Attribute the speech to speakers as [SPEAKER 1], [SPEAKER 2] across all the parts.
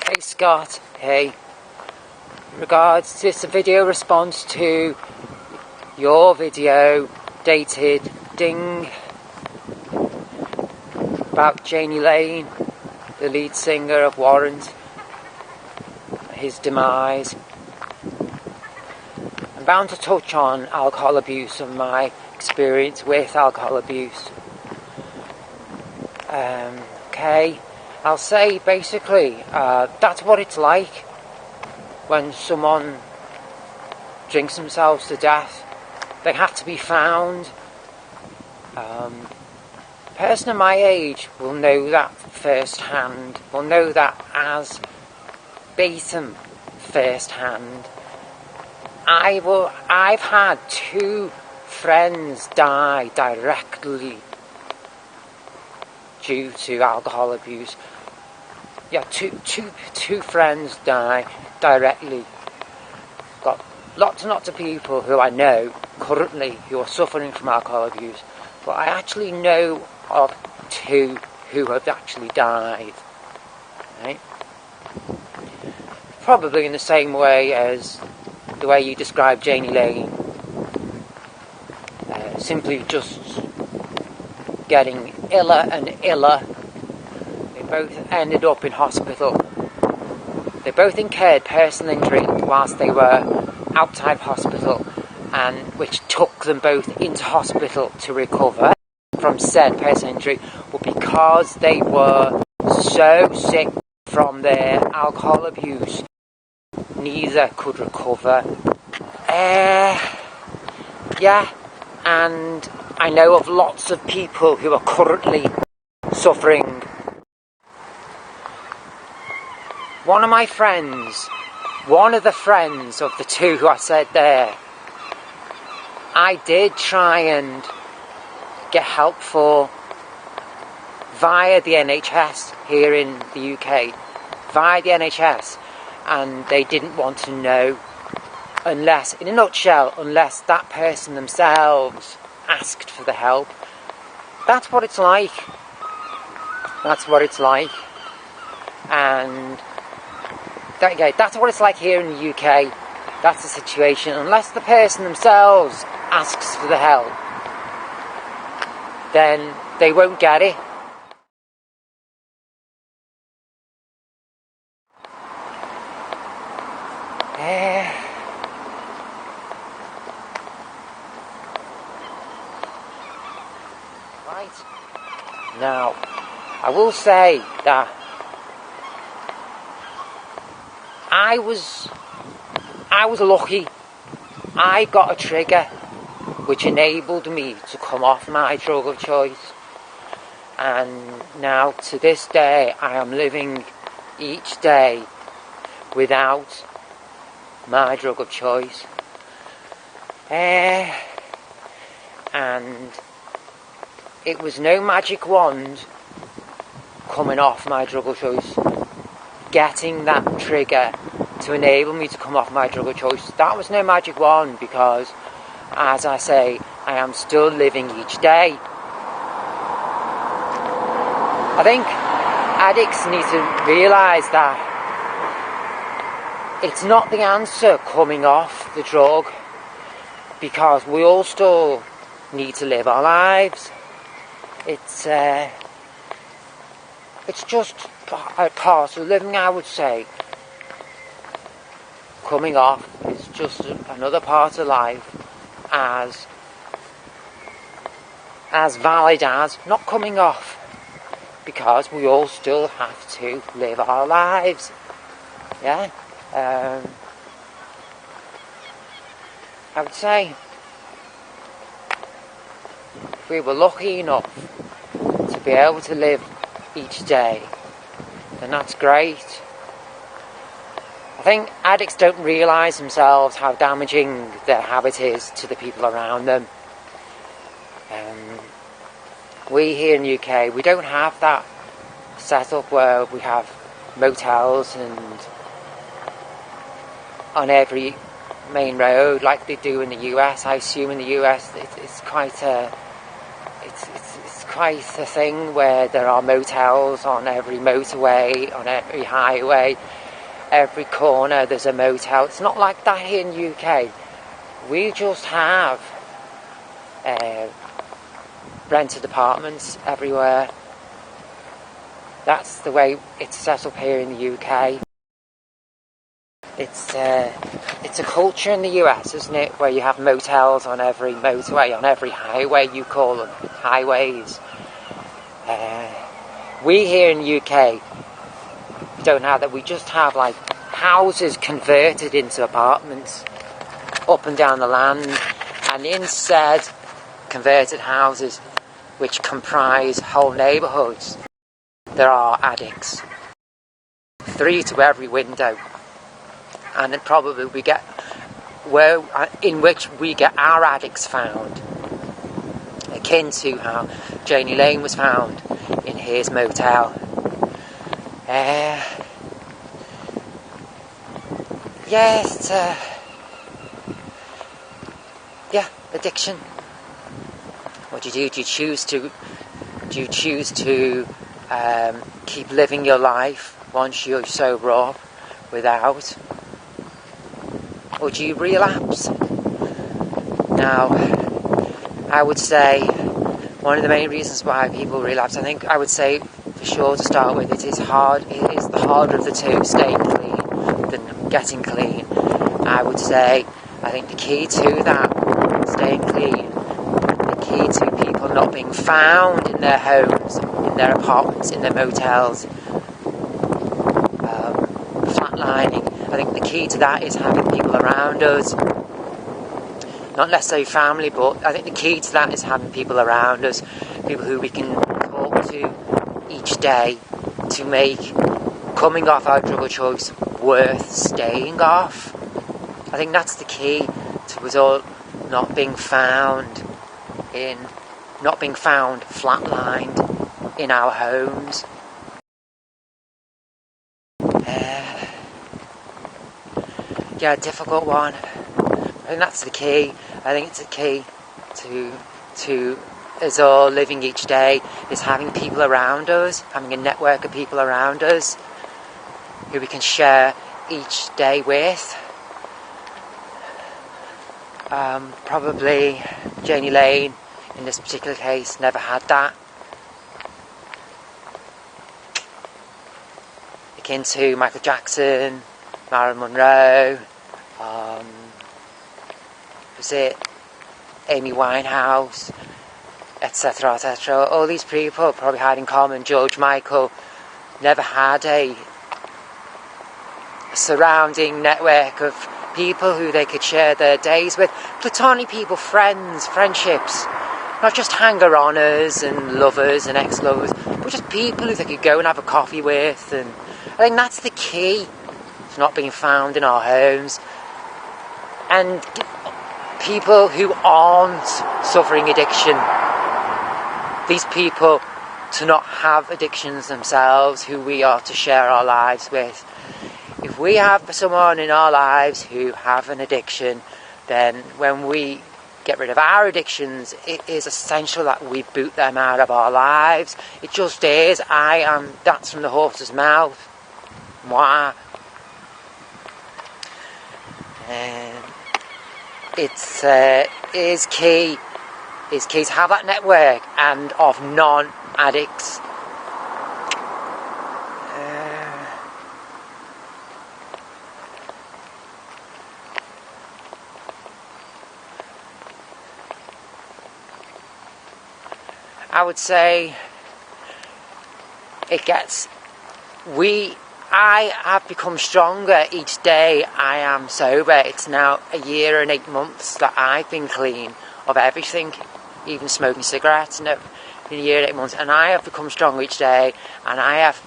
[SPEAKER 1] Hey Scott, hey. In regards to this video response to your video dated ding about Janie Lane, the lead singer of Warrant, his demise. I'm bound to touch on alcohol abuse and my experience with alcohol abuse. Okay, I'll say basically that's what it's like when someone drinks themselves to death. They have to be found. A person of my age will know that firsthand, will know that as Batum firsthand. I've had 2 friends die directly due to alcohol abuse. Yeah, two friends die directly. Got lots and lots of people who I know currently who are suffering from alcohol abuse, but I actually know of 2 who have actually died. Right? Probably in the same way as the way you describe Janie Lane, simply just getting iller and iller. They both ended up in hospital. They both incurred personal injury whilst they were outside of hospital, and which took them both into hospital to recover from said personal injury, but because they were so sick from their alcohol abuse, neither could recover. Yeah, and I know of lots of people who are currently suffering. One of the friends of the 2 who I said there, I did try and get help for via the NHS here in the UK, via the NHS, and they didn't want to know unless, in a nutshell, unless that person themselves asked for the help. That's what it's like. That's what it's like. And that's what it's like here in the UK. That's the situation. Unless the person themselves asks for the help, then they won't get it. Right. Now, I will say that I was lucky. I got a trigger which enabled me to come off my drug of choice, and now to this day I am living each day without my drug of choice. And it was no magic wand coming off my drug of choice, getting that trigger to enable me to come off my drug of choice. That was no magic wand, because, as I say, I am still living each day. I think addicts need to realise that it's not the answer coming off the drug, because we all still need to live our lives. It's just a part of living, I would say. Coming off is just another part of life, as valid as not coming off, because we all still have to live our lives. Yeah. I would say if we were lucky enough to be able to live each day, then that's great. I think addicts don't realise themselves how damaging their habit is to the people around them. We here in the UK, we don't have that setup where we have motels and on every main road like they do in the US. I assume in the US it's quite it's quite a thing where there are motels on every motorway, on every highway, every corner there's a motel. It's not like that here in the UK. We just have rented apartments everywhere. That's the way it's set up here in the UK. It's a culture in the US, isn't it, where you have motels on every motorway, on every highway, you call them highways. We here in the UK don't have that. We just have like houses converted into apartments up and down the land, and instead converted houses which comprise whole neighbourhoods. There are attics, 3 to every window, and then probably we get in which we get our attics found, akin to how Janie Lane was found in his motel. Addiction. What do you do? Do you choose to keep living your life once you're sober up without, or do you relapse? Now, I would say one of the main reasons why people relapse, I would say for sure to start with, it is the harder of the two, staying clean than getting clean. I think the key to that, staying clean, the key to people not being found in their homes, in their apartments, in their motels, flatlining, I think the key to that is having people around us. Not necessarily family, but I think the key to that is having people around us, people who we can talk to each day to make coming off our drug of choice worth staying off. I think that's the key to us all not being found flatlined in our homes. Difficult one. I think that's the key. I think it's a key to us all living each day is having people around us, having a network of people around us who we can share each day with. Probably Janie Lane, in this particular case, never had that. Akin to Michael Jackson, Marilyn Monroe, was it Amy Winehouse, etc., etc. All these people probably had in common. George Michael never had a surrounding network of people who they could share their days with. Platonic people, friendships. Not just hanger-oners and lovers and ex-lovers, but just people who they could go and have a coffee with. And I think that's the key to not being found in our homes. And people who aren't suffering addiction, these people to not have addictions themselves, who we are to share our lives with. If we have someone in our lives who have an addiction, then when we get rid of our addictions, it is essential that we boot them out of our lives. It just is. That's from the horse's mouth. Moi. It is key to have that network and of non-addicts. I would say I have become stronger each day I am sober. It's now a year and 8 months that I've been clean of everything, even smoking cigarettes, in a year and 8 months. And I have become stronger each day, and I have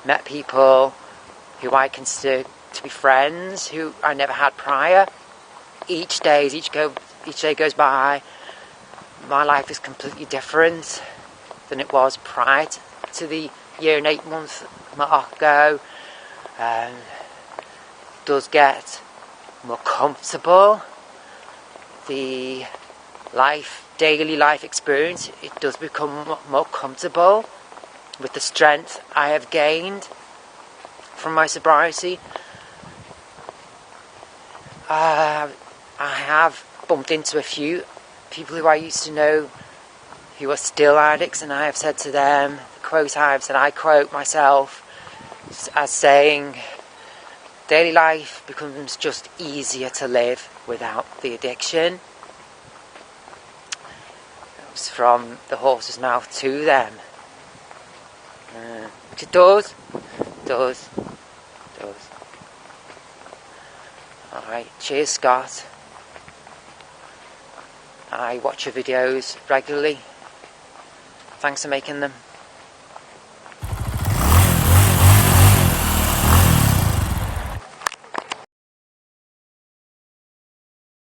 [SPEAKER 1] met people who I consider to be friends who I never had prior. Each day goes by, my life is completely different than it was prior to the year and 8 months ago. It does get more comfortable. The life daily life experience, it does become more comfortable with the strength I have gained from my sobriety. I have bumped into a few people who I used to know who are still addicts, and I have said to them, the quote I have said, I quote myself as saying, daily life becomes just easier to live without the addiction. It was from the horse's mouth to them. It does. Alright, cheers Scott. I watch your videos regularly. Thanks for making them.